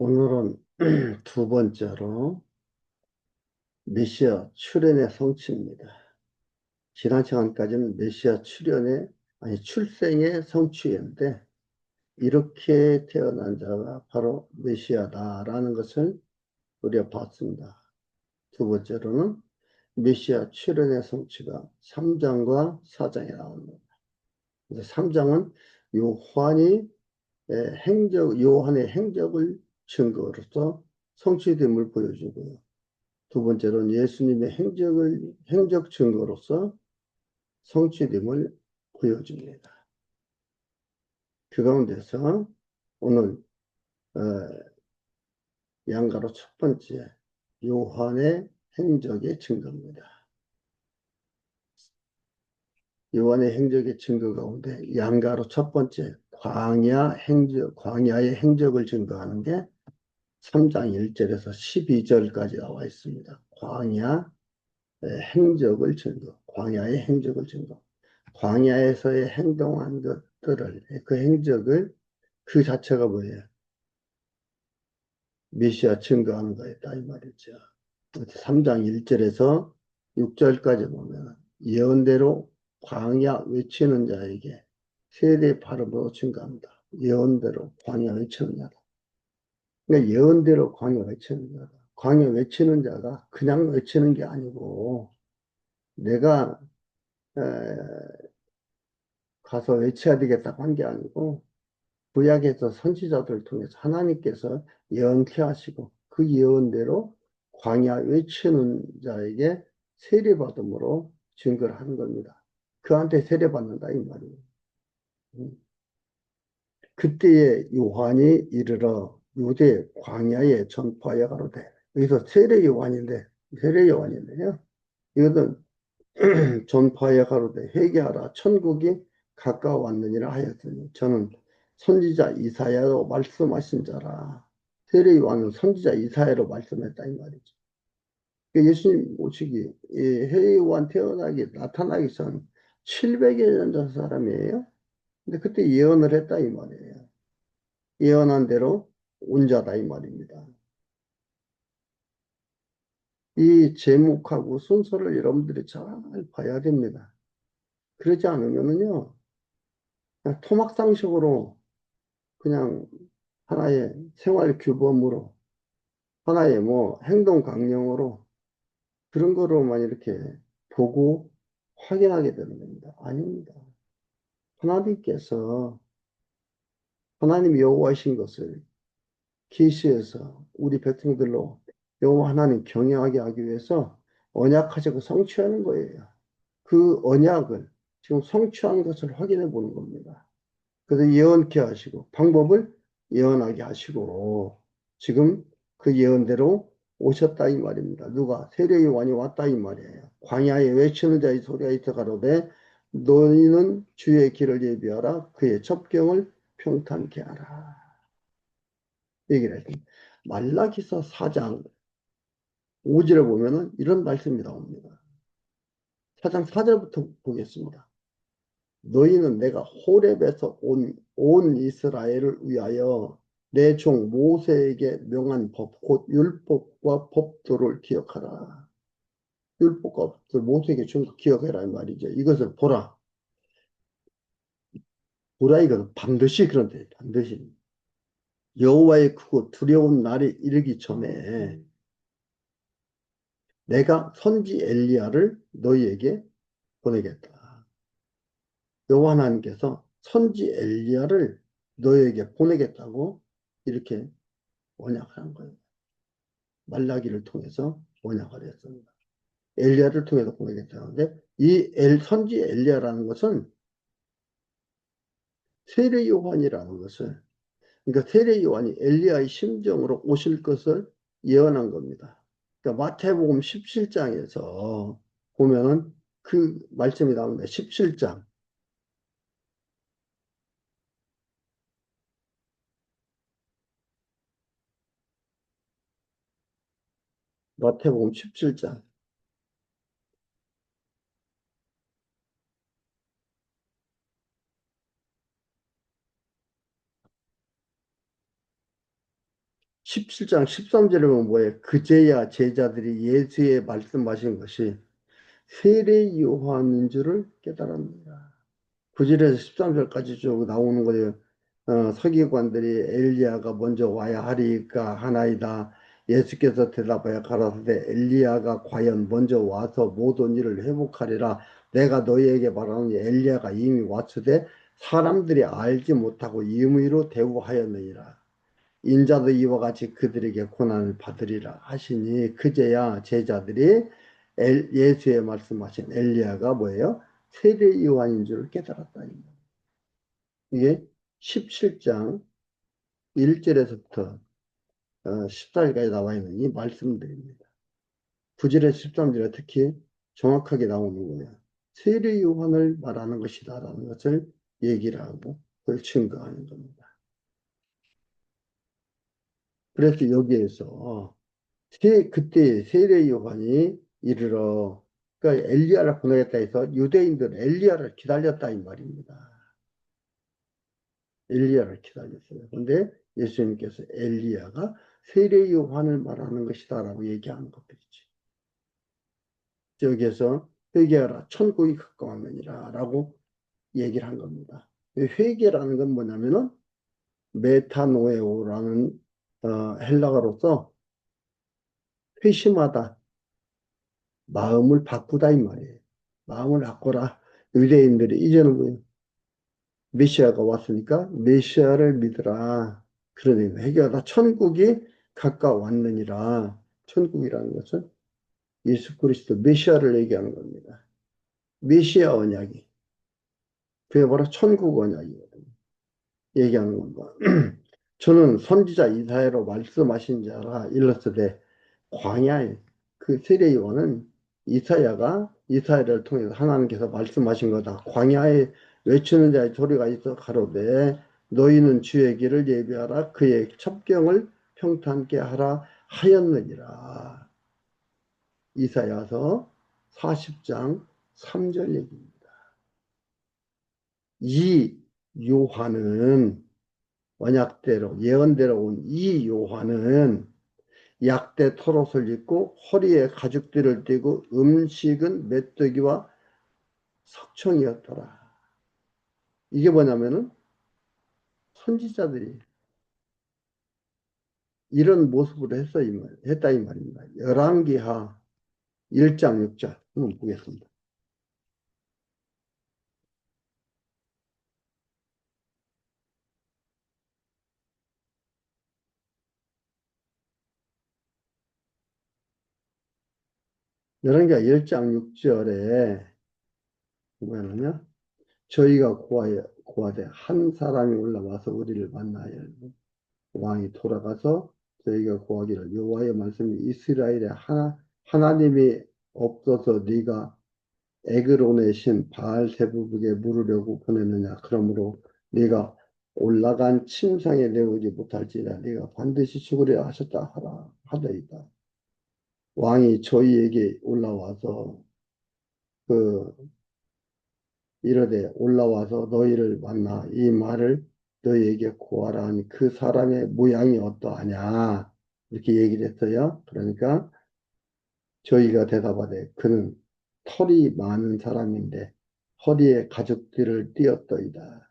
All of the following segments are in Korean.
오늘은 두 번째로 메시아 출현의 성취입니다. 지난 시간까지는 메시아 출현의, 아니, 출생의 성취인데, 이렇게 태어난 자가 바로 메시아다라는 것을 우리가 봤습니다. 두 번째로는 메시아 출현의 성취가 3장과 4장에 나옵니다. 그래서 3장은 요한이 요한의 행적을 증거로서 성취됨을 보여주고요. 두 번째로는 예수님의 행적 증거로서 성취됨을 보여줍니다. 그 가운데서 오늘 어, 양가로 첫 번째 요한의 행적의 증거입니다. 요한의 행적의 증거 가운데 양가로 첫 번째 광야의 행적을 증거하는 게 3장 1절에서 12절까지 나와 있습니다. 광야의 행적을 증거. 광야에서의 행동한 것들을, 그 행적을, 그 자체가 뭐예요? 메시아 증거하는 거였다, 이 말이죠. 3장 1절에서 6절까지 보면, 예언대로 광야 외치는 자에게 세례 바름으로 증거합니다. 예언대로 광야 외치는 자다. 그러니까 예언대로 광야 외치는 자다. 광야 외치는 자가 그냥 외치는 게 아니고, 내가 에, 가서 외쳐야 되겠다고 한 게 아니고, 구약에서 선지자들을 통해서 하나님께서 예언케 하시고 그 예언대로 광야 외치는 자에게 세례받음으로 증거를 하는 겁니다. 그한테 세례받는다 이 말이에요. 음. 그때에 요한이 이르러 유대 광야에 전파하여 가로되, 여기서 세례 요한인데, 세례 요한인데요. 이것은 전파하여 가로되 회개하라 천국이 가까워왔느니라 하였으니, 저는 선지자 이사야로 말씀하신 자라. 세례 요한은 선지자 이사야로 말씀했다 이 말이죠. 예수님 오시기, 세례 요한 나타나기 전 700여 년 전 사람이에요. 근데 그때 예언을 했다 이 말이에요. 예언한 대로 온 자다 이 말입니다. 이 제목하고 순서를 여러분들이 잘 봐야 됩니다. 그러지 않으면요, 그냥 토막상식으로 그냥 하나의 생활 규범으로, 하나의 뭐 행동 강령으로 그런 거로만 이렇게 보고 확인하게 되는 겁니다. 아닙니다. 하나님께서 하나님 여호와이신 것을 계시해서 우리 백성들로 여호와 하나님 경외하게 하기 위해서 언약하자고 성취하는 거예요. 그 언약을 지금 성취한 것을 확인해 보는 겁니다. 그래서 예언케 하시고 방법을 예언하게 하시고 지금 그 예언대로 오셨다 이 말입니다. 누가? 세례 요한이 왔다 이 말이에요. 광야에 외치는 자의 소리가 있어 가로되 너희는 주의 길을 예비하라 그의 첩경을 평탄케 하라 얘기를 했습니다. 말라기서 4장 5절에 보면은 이런 말씀이 나옵니다. 4장 4절부터 보겠습니다. 너희는 내가 호렙에서 온 이스라엘을 위하여 내 종 모세에게 명한 법, 곧 율법과 법도를 기억하라. 율법과 법도를 모세에게 준 거 기억해라 이 말이죠. 이것을 보라. 보라 이것은 반드시 그런데 반드시 여호와의 크고 두려운 날이 이르기 전에 내가 선지 엘리야를 너희에게 보내겠다. 여호와 하나님께서 선지 엘리야를 너희에게 보내겠다고 이렇게 언약한 거예요. 말라기를 통해서 언약을 했습니다. 엘리야를 통해서 보내겠다는데 이 선지 엘리야라는 것은 세례 요한이라는 것을, 그러니까 세례 요한이 엘리야의 심정으로 오실 것을 예언한 겁니다. 그러니까 마태복음 17장에서 보면은 그 말씀이 나옵니다. 17장. 마태복음 17장. 17장 13절에 보면 뭐예요? 그제야 제자들이 예수의 말씀하신 것이 세례 요한인 줄을 깨달았느니라. 9절에서 13절까지 쭉 나오는 거예요. 서기관들이 엘리야가 먼저 와야 하리까 하나이다. 예수께서 대답하여 가라사대 엘리야가 과연 먼저 와서 모든 일을 회복하리라. 내가 너희에게 말하노니 엘리야가 이미 왔으되 사람들이 알지 못하고 임의로 대우하였느니라. 인자도 이와 같이 그들에게 고난을 받으리라 하시니 그제야 제자들이 예수의 말씀하신 엘리야가 뭐예요? 세례 요한인 줄 깨달았다. 이게 17장 1절에서부터 14절까지 나와 있는 이 말씀들입니다. 9절에서 13절에 특히 정확하게 나오는 거예요. 세례 요한을 말하는 것이다라는 것을 얘기를 하고 그걸 증거하는 겁니다. 그래서 여기에서 그때 세례 요한이 이르러 그러니까 엘리야를 보내겠다 해서 유대인들은 엘리야를 기다렸다 이 말입니다. 엘리야를 기다렸어요. 그런데 예수님께서 엘리야가 세례 요한을 말하는 것이다라고 얘기하는 것들이지. 여기에서 회개하라 천국이 가까웠느니라 라고 얘기를 한 겁니다. 회개라는 건 뭐냐면은 메타노에오라는 헬라어로서 회심하다, 마음을 바꾸다 이 말이에요. 마음을 바꿔라. 유대인들이 이제는 뭐 메시아가 왔으니까 메시아를 믿으라. 그러니 회개하다 천국이 가까웠느니라. 천국이라는 것은 예수 그리스도 메시아를 얘기하는 겁니다. 메시아 언약이 그게 바로 천국 언약이거든요. 얘기하는 겁니다. 저는 선지자 이사야로 말씀하신 자라 일렀으되 광야에 그 세례 요한은 이사야가 이사야를 통해서 하나님께서 말씀하신 거다. 광야에 외치는 자의 소리가 있어 가로되 너희는 주의 길을 예비하라 그의 첩경을 평탄케 하라 하였느니라. 이사야서 40장 3절 얘기입니다. 이 요한은 언약대로 예언대로 온 이 요한은 약대 털옷을 입고 허리에 가죽들을 띠고 음식은 메뚜기와 석청이었더라. 이게 뭐냐면은 선지자들이 이런 모습으로 했다 이 말입니다. 열왕기하 1장 6절 한번 보겠습니다. 열왕기하 1장 6절에 뭐냐면 저희가 고하되 한 사람이 올라와서 우리를 만나야 하고 왕이 돌아가서 저희가 구하기를 여호와의 말씀이 이스라엘에 하나님이 없어서 네가 에그론의 신 바알세부브에 물으려고 보냈느냐. 그러므로 네가 올라간 침상에 내오지 못할지라 네가 반드시 죽으려 하셨다 하더이다. 왕이 저희에게 올라와서 그 이르되 올라와서 너희를 만나 이 말을 너희에게 고하라 하니 그 사람의 모양이 어떠하냐 이렇게 얘기를 했어요. 그러니까 저희가 대답하되 그는 털이 많은 사람인데 허리에 가죽들을 띄었더이다.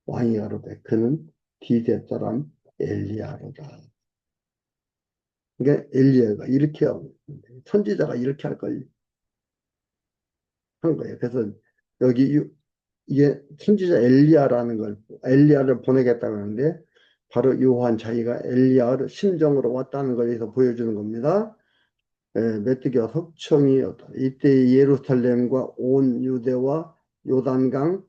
왕이 가로되 그는 디셉 사람 엘리야로다. 그러니까 엘리야가 이렇게 하고 있는데 선지자가 이렇게 할 걸 한 거예요. 그래서 여기 이게 선지자 엘리야라는 걸 엘리야를 보내겠다고 하는데 바로 요한 자기가 엘리야를 심정으로 왔다는 것에서 보여주는 겁니다. 메뚜기와 석청이었다. 이때 예루살렘과 온 유대와 요단강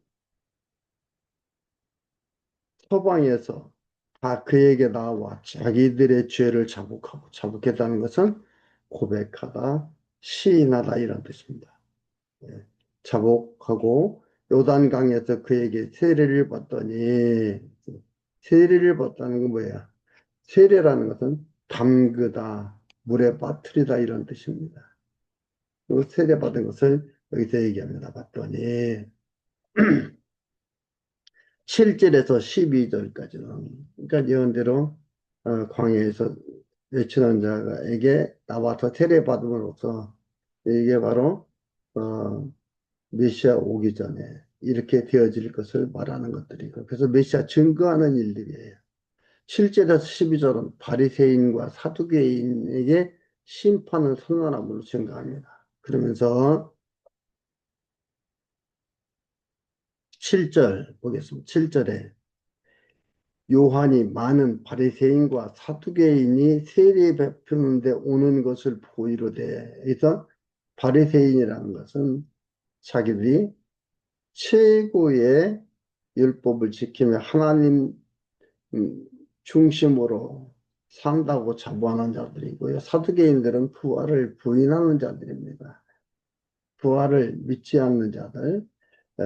서방에서 다 그에게 나와 자기들의 죄를 자복했다는 것은 고백하다, 시인하다 이런 뜻입니다. 예, 자복하고 요단강에서 그에게 세례를 받더니 세례를 받다는 건 뭐야? 세례라는 것은 담그다, 물에 빠뜨리다 이런 뜻입니다. 그 세례 받은 것을 여기서 얘기합니다. 봤더니 7절에서 12절까지는 그러니까 예언대로 광야에서 외치는 자에게 나와서 세례받음으로써 이게 바로 어, 메시아 오기 전에 이렇게 되어질 것을 말하는 것들이고 그래서 메시아 증거하는 일들이에요. 실제로 12절은 바리새인과 사두개인에게 심판을 선언함으로 증거합니다. 그러면서 7절 보겠습니다. 7절에 요한이 많은 바리새인과 사두개인이 세례 베푸는데 오는 것을 보이로되 그래서 바리새인이라는 것은 자기들이 최고의 율법을 지키며 하나님 중심으로 산다고 자부하는 자들이고요. 사두개인들은 부활을 부인하는 자들입니다. 부활을 믿지 않는 자들, 에,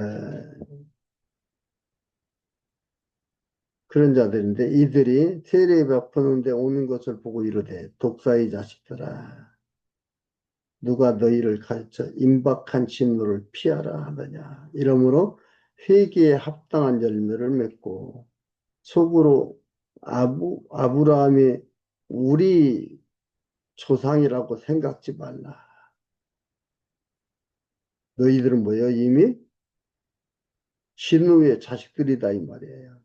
그런 자들인데 이들이 세례 베푸는데 오는 것을 보고 이르되 독사의 자식들아 누가 너희를 가르쳐 임박한 진노를 피하라 하느냐 이러므로 회개에 합당한 열매를 맺고 속으로 아브라함이 우리 조상이라고 생각지 말라. 너희들은 뭐예요? 이미 진노의 자식들이다 이 말이에요.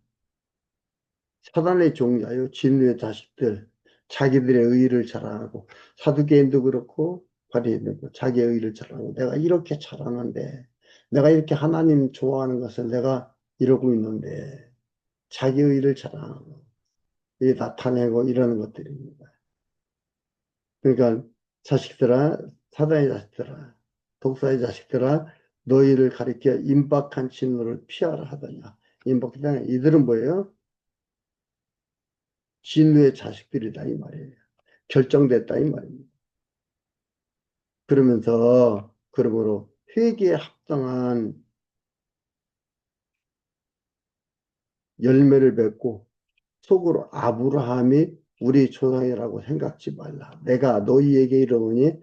사단의 종자요, 진노의 자식들. 자기들의 의의를 자랑하고 사두개인도 그렇고 바리새인도 그렇고 자기의 의의를 자랑하고 내가 이렇게 잘하는데 내가 이렇게 하나님 좋아하는 것을 내가 이러고 있는데 자기 의의를 자랑하고 나타내고 이러는 것들입니다. 그러니까 자식들아, 사단의 자식들아, 독사의 자식들아, 너희를 가리켜 임박한 진노를 피하라 하더냐. 임박한 이들은 뭐예요? 진노의 자식들이다 이 말이에요. 결정됐다 이 말입니다. 그러면서 그러므로 회개에 합당한 열매를 맺고 속으로 아브라함이 우리 조상이라고 생각지 말라. 내가 너희에게 이르노니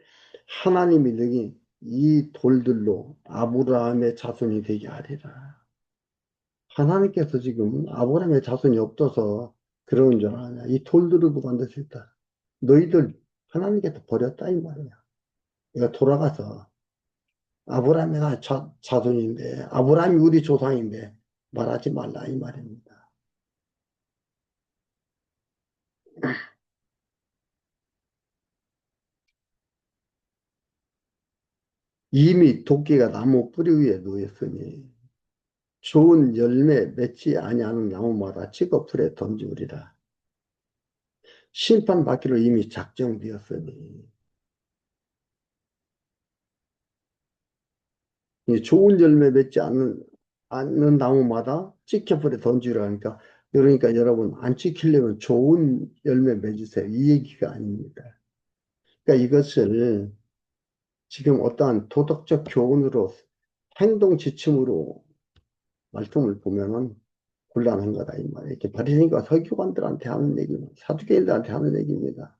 하나님이 능히 이 돌들로 아브라함의 자손이 되게 하리라. 하나님께서 지금 아브라함의 자손이 없어서 그러는 줄 아냐. 이 돌들을 만들 수 있다. 너희들 하나님께서 버렸다 이 말이야. 내가 돌아가서 아브라함이 자손인데 아브라함이 우리 조상인데 말하지 말라 이 말입니다. 이미 도끼가 나무 뿌리 위에 놓였으니 좋은 열매 맺지 아니하는 나무마다 찍어 불에 던지우리라. 심판받기로 이미 작정되었으니 이 좋은 열매 맺지 않는 나무마다 찍혀 불에 던지우라 하니까 그러니까 여러분 안 찍히려면 좋은 열매 맺으세요. 이 얘기가 아닙니다. 그러니까 이것을 지금 어떠한 도덕적 교훈으로 행동 지침으로 말씀을 보면은 곤란한 거다 이 말이에요. 이렇게 바리새인과 서기관들한테 하는 얘기는 사두개인들한테 하는 얘기입니다.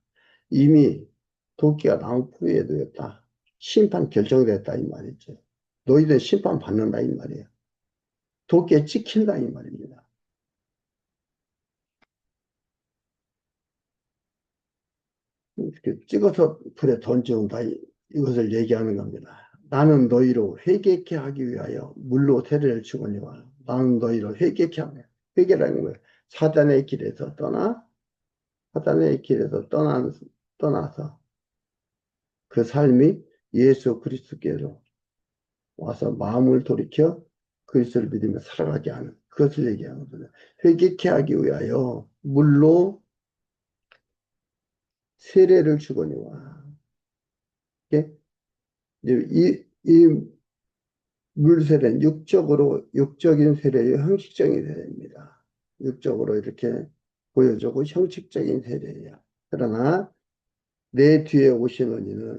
이미 도끼가 나무 뿌리에 놓였다. 심판 결정됐다 이 말이죠. 너희들 심판 받는다 이 말이에요. 도끼에 찍힌다 이 말입니다. 이렇게 찍어서 불에 던져온다 이것을 얘기하는 겁니다. 나는 너희로 회개케 하기 위하여 물로 세례를 주거니와 나는 너희로 회개케 하며 회개라는 거예요. 사단의 길에서 사단의 길에서 떠나서 그 삶이 예수 그리스도께로 와서 마음을 돌이켜 그리스도를 믿으며 살아가게 하는 그것을 얘기하거든요. 회개케 하기 위하여 물로 세례를 주거니와 이게 이 물세례는 육적인 세례예요. 형식적인 세례입니다. 육적으로 이렇게 보여주고 형식적인 세례예요. 그러나 내 뒤에 오시는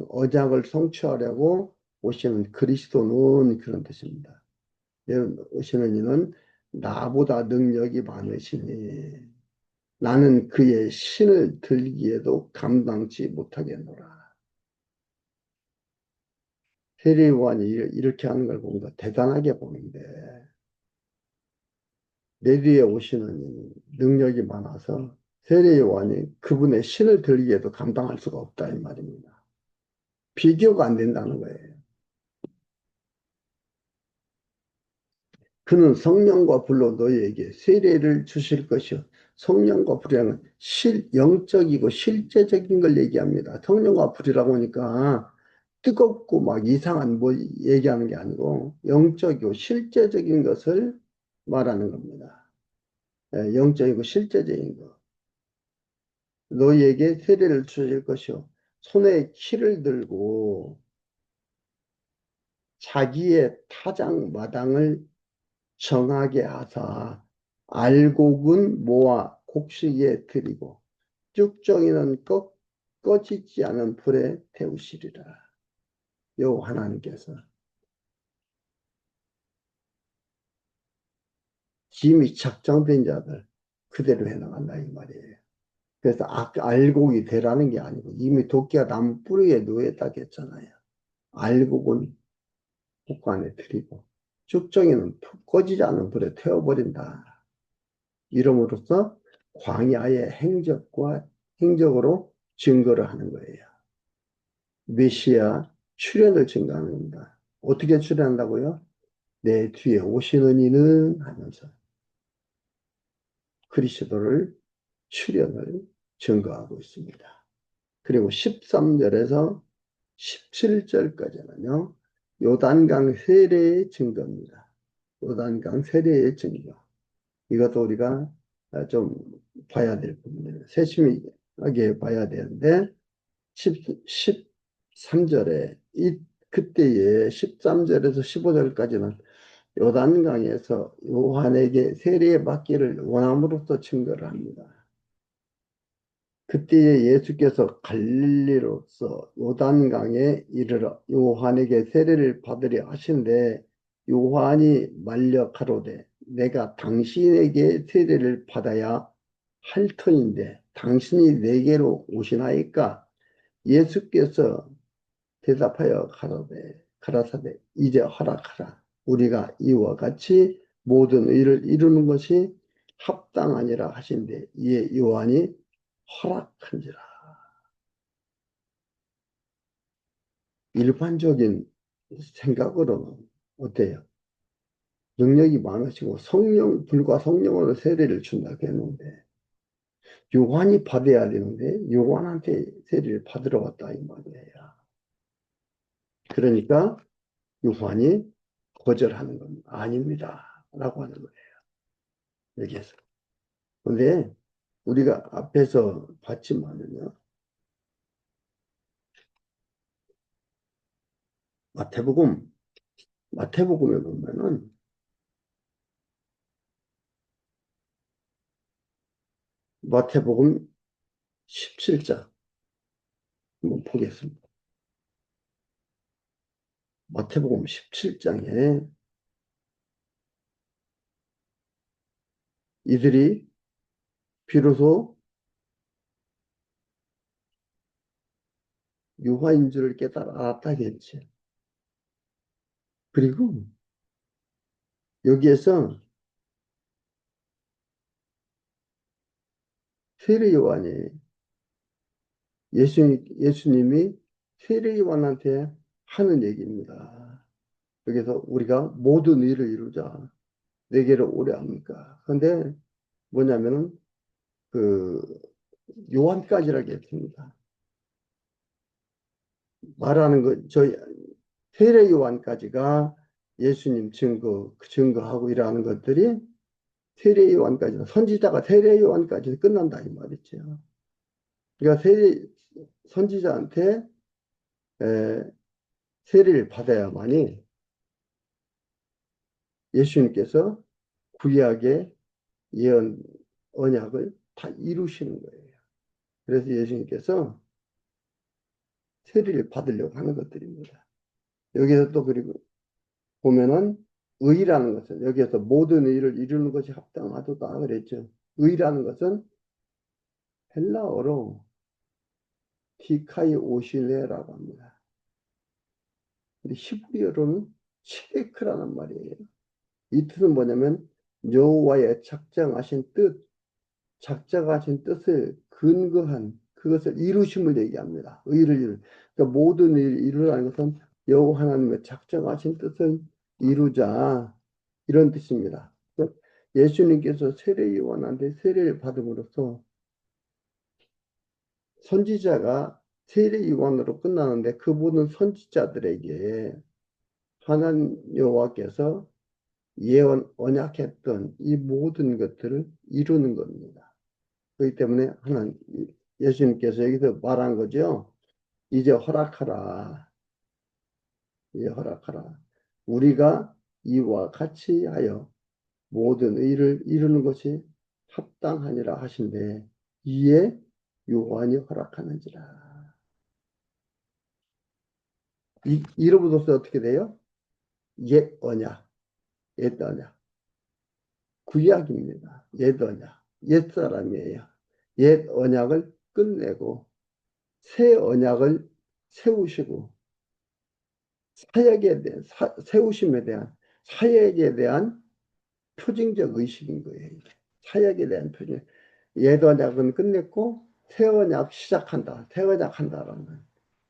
언약을 성취하려고 오시는 그리스도는 그런 뜻입니다. 오시는 이는 나보다 능력이 많으시니 나는 그의 신을 들기에도 감당치 못하겠노라. 세례요한이 이렇게 하는 걸 보니까 대단하게 보는데 내 뒤에 오시는 이는 능력이 많아서 세례 요한이 그분의 신을 들기에도 감당할 수가 없다 이 말입니다. 비교가 안 된다는 거예요. 그는 성령과 불로 너희에게 세례를 주실 것이요. 성령과 불이라는 영적이고 실제적인 걸 얘기합니다. 성령과 불이라고 하니까 뜨겁고 막 이상한 뭐 얘기하는 게 아니고 영적이고 실제적인 것을 말하는 겁니다. 영적이고 실제적인 것. 너희에게 세례를 주실 것이요. 손에 키를 들고 자기의 타작 마당을 정하게 하사 알곡은 모아 곡식에 드리고 쭉정이는 꺼지지 않은 불에 태우시리라. 여호와 하나님께서 짐이 작정된 자들 그대로 해나간다 이 말이에요. 그래서 알곡이 되라는 게 아니고 이미 도끼가 나무 뿌리에 놓였다고 했잖아요. 알곡은 국간에 드리고 쭉정이는 꺼지지 않은 불에 태워버린다. 이름으로써 광야의 행적으로 증거를 하는 거예요. 메시아 출현을 증거하는 겁니다. 어떻게 출현한다고요? 내 뒤에 오시는 이는 하면서 그리스도를 출현을 증거하고 있습니다. 그리고 13절에서 17절까지는요. 요단강 세례의 증거입니다. 요단강 세례의 증거. 이것도 우리가 좀 봐야 될 부분이에요. 세심하게 봐야 되는데 13절에 그때의 13절에서 15절까지는 요단강에서 요한에게 세례 받기를 원함으로써 증거를 합니다. 그때에 예수께서 갈릴리로서 요단강에 이르러 요한에게 세례를 받으려 하신데 요한이 말려 가로되 내가 당신에게 세례를 받아야 할 터인데 당신이 내게로 오시나이까 예수께서 대답하여 가라사대 이제 허락하라 우리가 이와 같이 모든 의를 이루는 것이 합당하니라 하신대 이에 요한이 허락한지라. 일반적인 생각으로는 어때요? 능력이 많으시고 불과 성령으로 세례를 준다고 했는데 요한이 받아야 되는데 요한한테 세례를 받으러 왔다 이 말이에요. 그러니까 요한이 거절하는 건 아닙니다 라고 하는 거예요. 여기에서. 근데 우리가 앞에서 봤지만은요. 마태복음, 마태복음에 보면은 마태복음 17장 한번 보겠습니다. 마태복음 17장에 이들이 비로소 유화인 줄을 깨달아 알았다겠지. 그리고 여기에서 세례 요한이 예수님이 세례 요한한테 하는 얘기입니다. 여기서 우리가 모든 일을 이루자 내게로 오래 합니까? 그런데 뭐냐면은 그 요한까지라고 했습니다. 말하는 거 저희 세례 요한까지가 예수님 증거하고 일하는 것들이 세례 요한까지 선지자가 세례 요한까지 끝난다 이 말이죠. 그러니까 선지자한테 에, 세례를 받아야만이 예수님께서 구약의 예언 언약을 다 이루시는 거예요. 그래서 예수님께서 세례를 받으려고 하는 것들입니다. 여기서 또 그리고 보면은 의라는 것은 여기에서 모든 의를 이루는 것이 합당하도다 그랬죠. 의라는 것은 헬라어로 디카이 오실레라고 합니다. 근데 히브리어로는 체데크라는 말이에요. 이 뜻은 뭐냐면 여호와의 작정하신 뜻, 작자가 하신 뜻을 근거한 그것을 이루심을 얘기합니다. 의를 이루. 그러니까 모든 일을 이루라는 것은 여호와 하나님의 작자가 하신 뜻을 이루자 이런 뜻입니다. 그러니까 예수님께서 세례 요한한테 세례를 받음으로써 선지자가 세례 요한으로 끝나는데 그 모든 선지자들에게 하나님 여호와께서 예언 언약했던 이 모든 것들을 이루는 겁니다. 그렇기 때문에 하나님 예수님께서 여기서 말한 거죠. 이제 허락하라. 이제 허락하라. 우리가 이와 같이 하여 모든 의를 이루는 것이 합당하니라 하신대 이에 요한이 허락하는지라. 이로부터 어떻게 돼요? 옛 언약, 옛 언약. 구약입니다. 옛 언약. 옛 사람이에요. 옛 언약을 끝내고 새 언약을 세우시고 사역에 대한 세우심에 대한 사역에 대한 표징적 의식인 거예요. 사역에 대한 표징. 옛 언약은 끝냈고 새 언약 시작한다. 새 언약 한다라는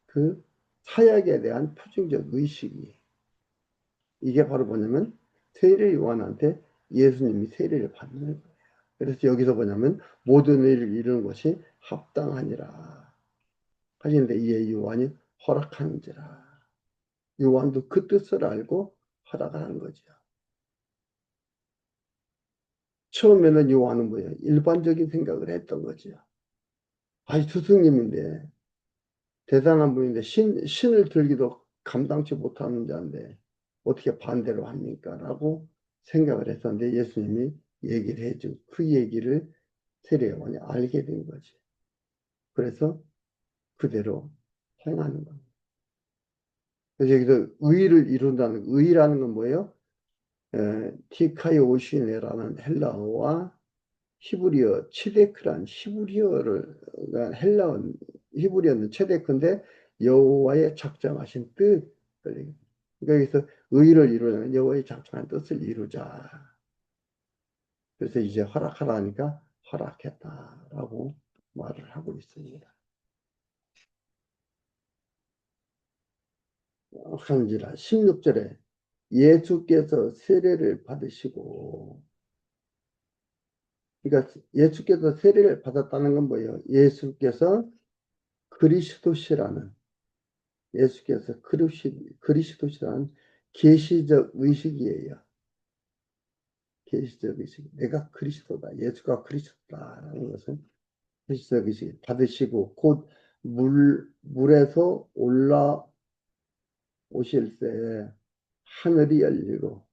그 사역에 대한 표징적 의식이 이게 바로 뭐냐면 세례 요한한테 예수님이 세례를 받는 거예요. 그래서 여기서 뭐냐면 모든 일을 이루는 것이 합당하니라 하시는데 이에 요한이 허락하는지라. 요한도 그 뜻을 알고 허락을 하는 거죠. 처음에는 요한은 뭐예요? 일반적인 생각을 했던 거죠. 아이, 스승님인데, 대단한 분인데, 신을 들기도 감당치 못하는 자인데, 어떻게 반대로 합니까? 라고 생각을 했었는데, 예수님이 얘기를 해주고, 그 얘기를 세례요한이 알게 된 거지. 그래서 그대로 행하는 겁니다. 그래서 여기서 의를 이룬다는, 의라는 건 뭐예요? 티카이오시네라는 헬라어와 히브리어 체데크란 히브리어를 그러니까 헬라어 히브리어는 체데크인데 여호와의 작정하신 뜻 그러니까 여기서 의를 이루자면 여호와의 작정한 뜻을 이루자. 그래서 이제 허락하라니까 허락했다라고 말을 하고 있습니다. 한지라 16절에 예수께서 세례를 받으시고 그러니까 예수께서 세례를 받았다는 건 뭐예요? 예수께서 그리스도시라는 예수께서 그리스도시라는 계시적 의식이에요. 계시적 의식. 내가 그리스도다. 예수가 그리스도다라는 것은 계시적 의식 받으시고 곧 물에서 올라오실 때 하늘이 열리고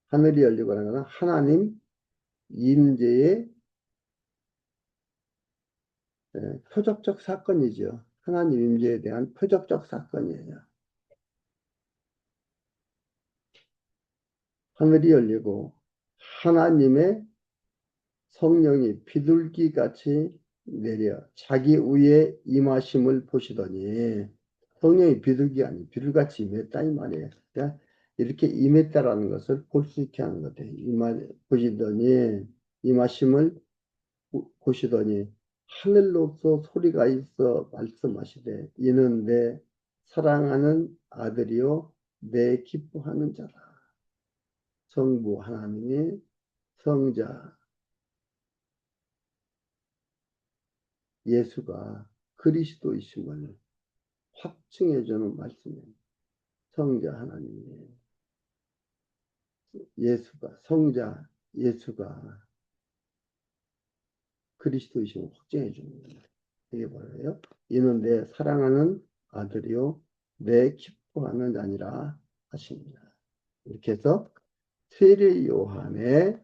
하늘이 열리고 하는 것은 하나님 임재의 표적적 사건이죠. 하나님 임재에 대한 표적적 사건이에요. 하늘이 열리고 하나님의 성령이 비둘기같이 내려 자기 위에 임하심을 보시더니 성령이 비둘기 아니 비둘기같이 임했다 이 말이에요. 그러니까 이렇게 임했다라는 것을 볼 수 있게 하는 것 같아요. 보시더니 임하심을 보시더니 하늘로서 소리가 있어 말씀하시되 이는 내 사랑하는 아들이요 내 기뻐하는 자라. 성부 하나님이 성자 예수가 그리스도이심을 확증해주는 말씀입니다. 성자 하나님이 예수가 성자 예수가 그리스도이심을 확증해주는 겁니다. 이게 뭐예요? 이는 내 사랑하는 아들이요 내 기뻐하는 자니라 하십니다. 이렇게 해서 세례 요한의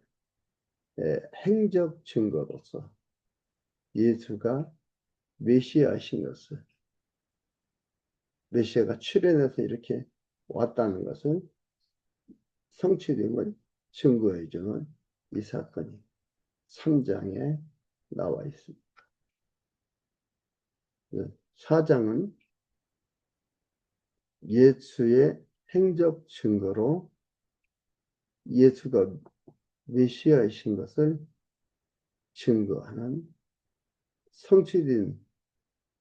행적 증거로서 예수가 메시아이신 것을 메시아가 출현해서 이렇게 왔다는 것을 성취됨을 증거해주는 이 사건이 3장에 나와 있습니다. 4장은 예수의 행적 증거로 예수가 메시아이신 것을 증거하는 성취된,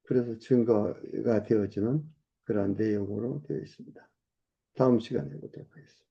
그래서 증거가 되어지는 그러한 내용으로 되어 있습니다. 다음 시간에 보도록 하겠습니다.